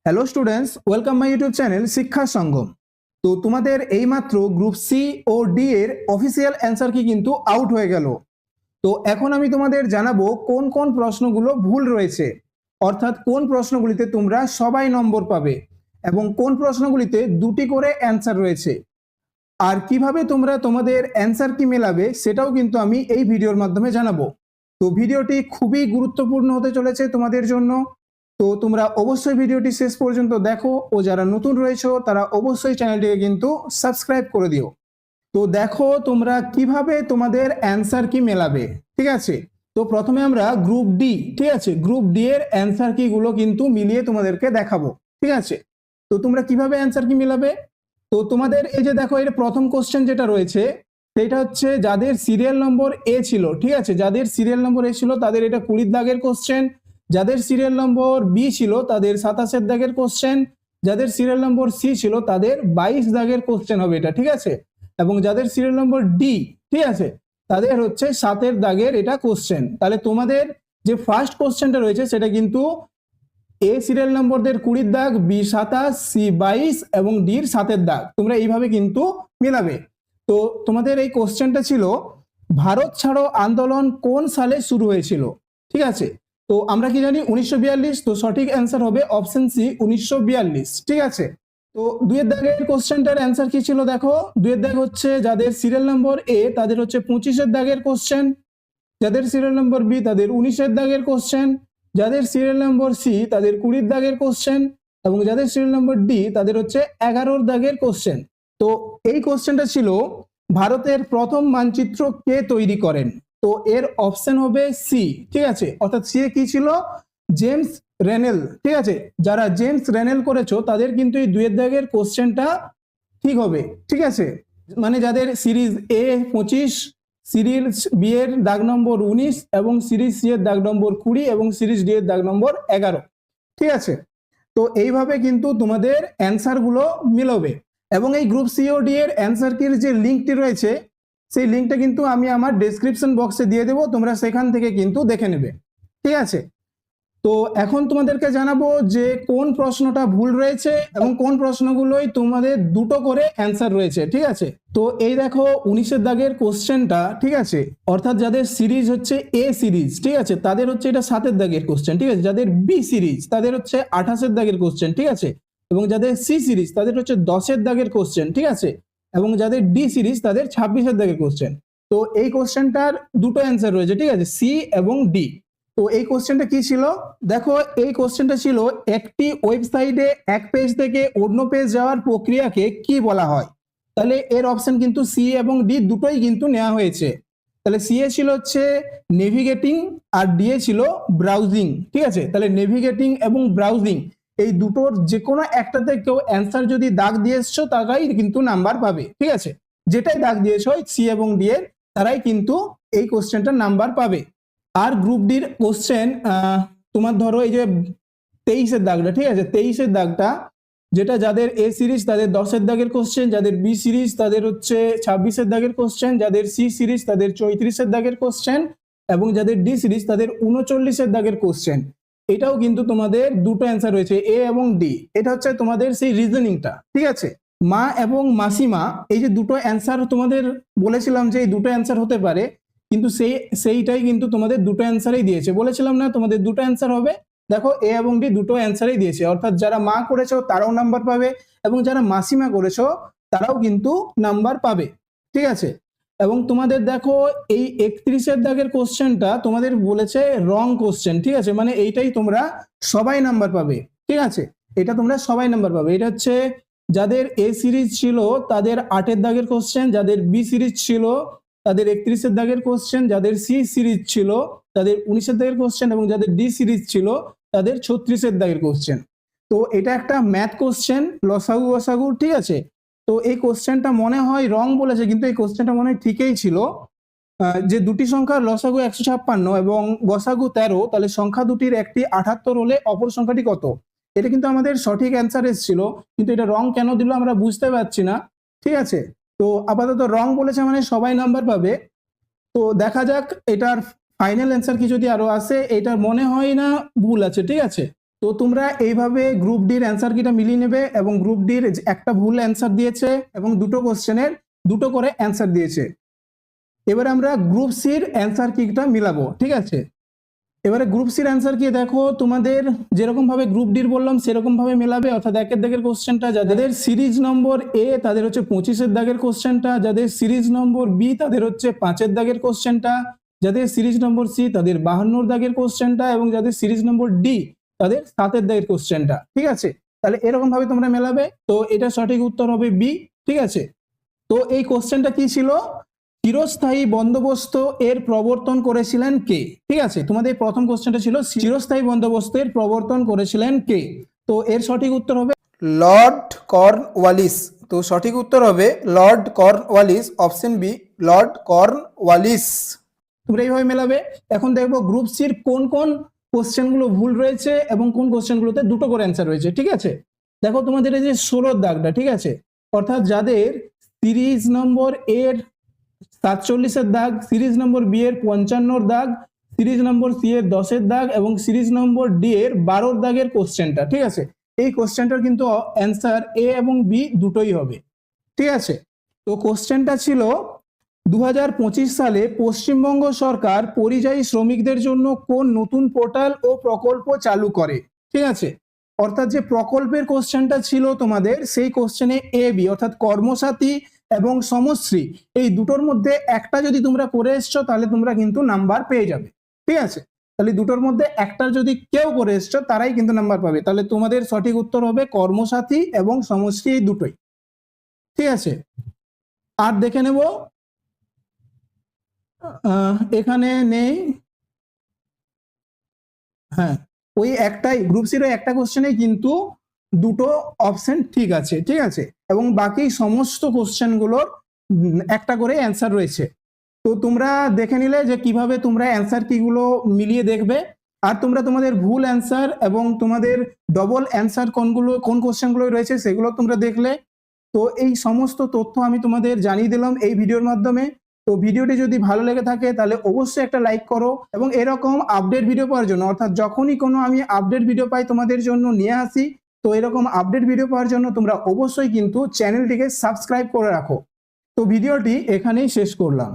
Hello students, welcome my YouTube channel শিক্ষা সঙ্গম। তো তোমাদের এইমাত্র গ্রুপ সি ও ডি এর অফিসিয়াল অ্যান্সার কি কিন্তু আউট হয়ে গেল। তো এখন আমি তোমাদের জানাবো কোন কোন প্রশ্নগুলো ভুল রয়েছে, অর্থাৎ কোন প্রশ্নগুলিতে তোমরা সবাই নম্বর পাবে এবং কোন প্রশ্নগুলিতে দুটি করে অ্যান্সার রয়েছে, আর কিভাবে তোমরা তোমাদের অ্যান্সার কি মেলাবে সেটাও কিন্তু আমি এই ভিডিওর মাধ্যমে জানাবো। তো ভিডিওটি খুবই গুরুত্বপূর্ণ হতে চলেছে তোমাদের জন্য। তো তোমরা অবশ্যই ভিডিওটি শেষ পর্যন্ত দেখো ও যারা নতুন রয়েছো তারা অবশ্যই চ্যানেলটিকে কিন্তু সাবস্ক্রাইব করে দিও। তো দেখো তোমরা কিভাবে তোমাদের অ্যান্সার কি মেলাবে, ঠিক আছে। তো প্রথমে আমরা গ্রুপ ডি, ঠিক আছে, গ্রুপ ডি এর অ্যান্সার কি গুলো কিন্তু মিলিয়ে তোমাদেরকে দেখাবো, ঠিক আছে। তো তোমরা কিভাবে অ্যান্সার কি মেলাবে, তো তোমাদের এই যে দেখো এর প্রথম কোশ্চেন যেটা রয়েছে সেটা হচ্ছে যাদের সিরিয়াল নম্বর এ ছিল, ঠিক আছে, যাদের সিরিয়াল নম্বর এ ছিল তাদের এটা 20 দাগের কোশ্চেন, যাদের সিরিয়াল নম্বর বি ছিল তাদের 27 দাগের কোশ্চেন, যাদের সিরিয়াল নম্বর সি ছিল তাদের 22 দাগের কোশ্চেন হবে এটা, ঠিক আছে, এবং যাদের সিরিয়াল নম্বর ডি, ঠিক আছে, তাদের হচ্ছে 7 দাগের এটা কোশ্চেন। তাহলে তোমাদের যে ফার্স্ট কোশ্চেনটা রয়েছে সেটা কিন্তু এ সিরিয়াল নম্বরদের 20 দাগ, বি 27, সি 22 এবং ডির 7 দাগ। তোমরা এইভাবে কিন্তু মেলাবে। তো তোমাদের এই কোশ্চেনটা ছিল ভারত ছাড়ো আন্দোলন কোন সালে শুরু হয়েছিল, ঠিক আছে। তো আমরা কি জানি 1942, তো সঠিক অ্যান্সার হবে অপশন সি 1942, ঠিক আছে। তো দুইয়ের দাগের কোশ্চেনটার অ্যান্সার কি ছিল দেখো, দুইয়ের দাগ হচ্ছে যাদের সিরিয়াল নম্বর এ তাদের হচ্ছে 25 দাগের কোশ্চেন, যাদের সিরিয়াল নম্বর বি তাদের 19 দাগের কোশ্চেন, যাদের সিরিয়াল নম্বর সি তাদের 20 দাগের কোশ্চেন এবং যাদের সিরিয়াল নম্বর ডি তাদের হচ্ছে 11 দাগের কোশ্চেন। তো এই কোশ্চেনটা ছিল ভারতের প্রথম মানচিত্র কে তৈরি করেন, তো এর অপশন হবে সি, ঠিক আছে, অর্থাৎ সি কি ছিল, জেমস রেনেল, ঠিক আছে। যারা জেমস রেনেল করেছো তাদের কিন্তু এই দুইয়ের দাগের কোশ্চেনটা ঠিক হবে, ঠিক আছে। মানে যাদের সিরিজ এ 25, সিরিজ বি এর দাগ নম্বর 19 এবং সিরিজ সি এর দাগ নম্বর 20 এবং সিরিজ ডি এর দাগ নম্বর 11, ঠিক আছে। তো এইভাবে কিন্তু তোমাদের অ্যান্সার গুলো মিলবে এবং এই গ্রুপ সি ও ডি এর অ্যান্সার কির যে লিঙ্কটি রয়েছে সেই লিঙ্কটা কিন্তু আমি আমার ডেসক্রিপশন বক্সে দিয়ে দেবো, তোমরা সেখান থেকে কিন্তু দেখে নেবে, ঠিক আছে। তো এখন তোমাদেরকে জানাবো যে কোন প্রশ্নটা ভুল রয়েছে এবং কোন প্রশ্নগুলোই তোমাদের দুটো করে অ্যান্সার রয়েছে, ঠিক আছে। তো এই দেখো 19 দাগের কোশ্চেনটা, ঠিক আছে, অর্থাৎ যাদের সিরিজ হচ্ছে এ সিরিজ, ঠিক আছে, তাদের হচ্ছে এটা 7 দাগের কোশ্চেন, ঠিক আছে, যাদের বি সিরিজ তাদের হচ্ছে 28 দাগের কোশ্চেন, ঠিক আছে, এবং যাদের সি সিরিজ তাদের হচ্ছে 10 দাগের কোশ্চেন, ঠিক আছে, এবং যাদের ডি সিরিজ তাদের 26 দাগের কোশ্চেন। তো এই কোশ্চেনটার দুটো অ্যান্সার রয়েছে, ঠিক আছে, সি এবং ডি। তো এই কোশ্চেনটা কি ছিল দেখো, এই কোশ্চেনটা ছিল একটি ওয়েবসাইটে এক পেজ থেকে অন্য পেজ যাওয়ার প্রক্রিয়াকে কি বলা হয়। তাহলে এর অপশন কিন্তু সি এবং ডি দুটোই কিন্তু নেওয়া হয়েছে। তাহলে সি এ ছিল হচ্ছে নেভিগেটিং আর ডি এ ছিল ব্রাউজিং, ঠিক আছে। তাহলে নেভিগেটিং এবং ব্রাউজিং এই দুটোর যে কোনো একটাতে কেউ অ্যান্সার যদি দাগ দিয়ে এসছো তারাই কিন্তু নাম্বার পাবে, ঠিক আছে। যেটাই দাগ দিয়েছো সি এবং ডি এর তারাই কিন্তু এই কোশ্চেনটার নাম্বার পাবে। আর গ্রুপ ডির কোশ্চেন তোমার ধরো এই যে 23 দাগটা, ঠিক আছে, 23 দাগটা যেটা যাদের এ সিরিজ তাদের 10 দাগের কোশ্চেন, যাদের বি সিরিজ তাদের হচ্ছে 26 দাগের কোশ্চেন, যাদের সি সিরিজ তাদের 34 দাগের কোশ্চেন এবং যাদের ডি সিরিজ তাদের 39 দাগের কোশ্চেন। এটাও কিন্তু তোমাদের দুটো অ্যান্সার রয়েছে এ এবং ডি। এটা হচ্ছে তোমাদের সেই রিজনিংটা, ঠিক আছে। মা এবং মাসিমা এই যে দুটো অ্যান্সার তোমাদের বলেছিলাম যে এই দুটো অ্যান্সার হতে পারে, কিন্তু সেইটাই কিন্তু তোমাদের দুটো অ্যান্সারই দিয়েছে, বলেছিলাম না তোমাদের দুটো অ্যান্সার হবে। দেখো এ এবং ডি দুটো অ্যান্সারই দিয়েছে, অর্থাৎ যারা মা করেছো তারাও নাম্বার পাবে এবং যারা মাসিমা করেছো তারাও কিন্তু নাম্বার পাবে, ঠিক আছে। এবং তোমাদের দেখো এই 31 দাগের কোশ্চেনটা তোমাদের বলেছে রং কোশ্চেন, ঠিক আছে, মানে এইটাই তোমরা সবাই নাম্বার পাবে, ঠিক আছে, এটা তোমরা সবাই নাম্বার পাবে। এটা হচ্ছে যাদের এ সিরিজ ছিল তাদের 8 দাগের কোশ্চেন, যাদের বি সিরিজ ছিল তাদের 31 দাগের কোশ্চেন, যাদের সি সিরিজ ছিল তাদের 19 দাগের কোশ্চেন এবং যাদের ডি সিরিজ ছিল তাদের 36 দাগের কোশ্চেন। তো এটা একটা ম্যাথ কোশ্চেন, লসাগু গসাগু, ঠিক আছে। তো এই কোশ্চেনটা মনে হয় রং বলেছে, কিন্তু এই কোশ্চেনটা মনে হয় ঠিকই ছিল। যে দুটি সংখ্যার লসাগু 156 এবং গসাগু 13, তাহলে সংখ্যা দুটির একটি 78 হলে অপর সংখ্যাটি কত। এটা কিন্তু আমাদের সঠিক অ্যান্সার এসেছিল, কিন্তু এটা রং কেন দিল আমরা বুঝতে পারছি না, ঠিক আছে। তো আপাতত রং বলেছে মানে সবাই নাম্বার পাবে। তো দেখা যাক এটার ফাইনাল অ্যান্সার কি যদি আরো আসে, এটা মনে হয় না ভুল আছে, ঠিক আছে। তো তোমরা এইভাবে গ্রুপ ডির অ্যান্সার কিটা মিলিয়ে নেবে এবং গ্রুপ ডির একটা ভুল অ্যান্সার দিয়েছে এবং দুটো কোশ্চেনের দুটো করে অ্যান্সার দিয়েছে। এবারে আমরা গ্রুপ সির অ্যান্সার কিটা মিলাবো, ঠিক আছে। এবারে গ্রুপ সির অ্যান্সার কি দেখো, তোমাদের যেরকম ভাবে গ্রুপ ডির বললাম সেরকম ভাবে মেলাবে, অর্থাৎ 1 দাগের কোশ্চেনটা যাদের সিরিজ নম্বর এ তাদের হচ্ছে 25 দাগের কোশ্চেনটা, যাদের সিরিজ নম্বর বি তাদের হচ্ছে 5 দাগের কোশ্চেনটা, যাদের সিরিজ নম্বর সি তাদের 52 দাগের কোশ্চেনটা এবং যাদের সিরিজ নম্বর ডি তাদের 7 দাগের কোশ্চেনটা, ঠিক আছে। তাহলে এরকম ভাবে তোমরা মেলাবে, তো এটা সঠিক উত্তর হবে বি, ঠিক আছে। তো এই কোশ্চেনটা কি ছিল, চিরস্থায়ী বন্দোবস্ত এর প্রবর্তন করেছিলেন কে, ঠিক আছে। তোমাদের প্রথম কোশ্চেনটা ছিল চিরস্থায়ী বন্দোবস্তের প্রবর্তন করেছিলেন কে, তো এর সঠিক উত্তর হবে লর্ড কর্নওয়ালিস। তো সঠিক উত্তর হবে Lord Cornwallis, option B Lord Cornwallis. তোমরা এইভাবে মেলাবে। এখন দেখবো গ্রুপ সির কোন কোন কোশ্চেনগুলো ভুল রয়েছে এবং কোন কোশ্চেনগুলোতে দুটো করে অ্যান্সার রয়েছে, ঠিক আছে। দেখো তোমাদের এই যে 16 দাগটা, ঠিক আছে, অর্থাৎ যাদের সিরিজ নম্বর এর 47 দাগ, সিরিজ নম্বর বি এর 55 দাগ, সিরিজ নম্বর সি এর 10 দাগ এবং সিরিজ নম্বর ডি এর 12 দাগের কোশ্চেনটা, ঠিক আছে। এই কোশ্চেনটার কিন্তু অ্যান্সার এ এবং বি দুটোই হবে, ঠিক আছে। তো কোশ্চেনটা ছিল 2025 সালে পশ্চিমবঙ্গ সরকার পরিযায়ী শ্রমিকদের জন্য কোন নতুন পোর্টাল ও প্রকল্প চালু করে, ঠিক আছে। অর্থাৎ যে প্রকল্পের কোশ্চেনটা ছিল তোমাদের, সেই কোশ্চেনে এ বি অর্থাৎ কর্মসাথী এবং সমশ্রী এই দুটোর মধ্যে একটা যদি তোমরা করে এসছো তাহলে তোমরা কিন্তু নাম্বার পেয়ে যাবে, ঠিক আছে। তাহলে দুটোর মধ্যে একটা যদি কেউ করে এসছো তারাই কিন্তু নাম্বার পাবে। তাহলে তোমাদের সঠিক উত্তর হবে কর্মসাথী এবং সমশ্রী, এই দুটোই, ঠিক আছে। আর দেখে নেব, এখানে নেই, হ্যাঁ ওই একটাই গ্রুপ সির একটা কোশ্চেনে কিন্তু দুটো অপশন ঠিক আছে, ঠিক আছে, এবং বাকি সমস্ত কোশ্চেনগুলোর একটা করে অ্যান্সার রয়েছে। তো তোমরা দেখে নিলে যে কিভাবে তোমরা অ্যান্সার কিগুলো মিলিয়ে দেখবে, আর তোমরা তোমাদের ভুল অ্যান্সার এবং তোমাদের ডবল অ্যান্সার কোন কোশ্চেনগুলো রয়েছে সেগুলো তোমরা দেখলে। তো এই সমস্ত তথ্য আমি তোমাদের জানিয়ে দিলাম এই ভিডিওর মাধ্যমে। তো ভিডিওটি যদি ভালো লেগে থাকে তাহলে অবশ্যই একটা লাইক করো এবং এরকম আপডেট ভিডিও পাওয়ার জন্য, অর্থাৎ যখনই কোনো আমি আপডেট ভিডিও পাই তোমাদের জন্য নিয়ে আসি, তো এরকম আপডেট ভিডিও পাওয়ার জন্য তোমরা অবশ্যই কিন্তু চ্যানেলটিকে সাবস্ক্রাইব করে রাখো। তো ভিডিওটি এখানেই শেষ করলাম।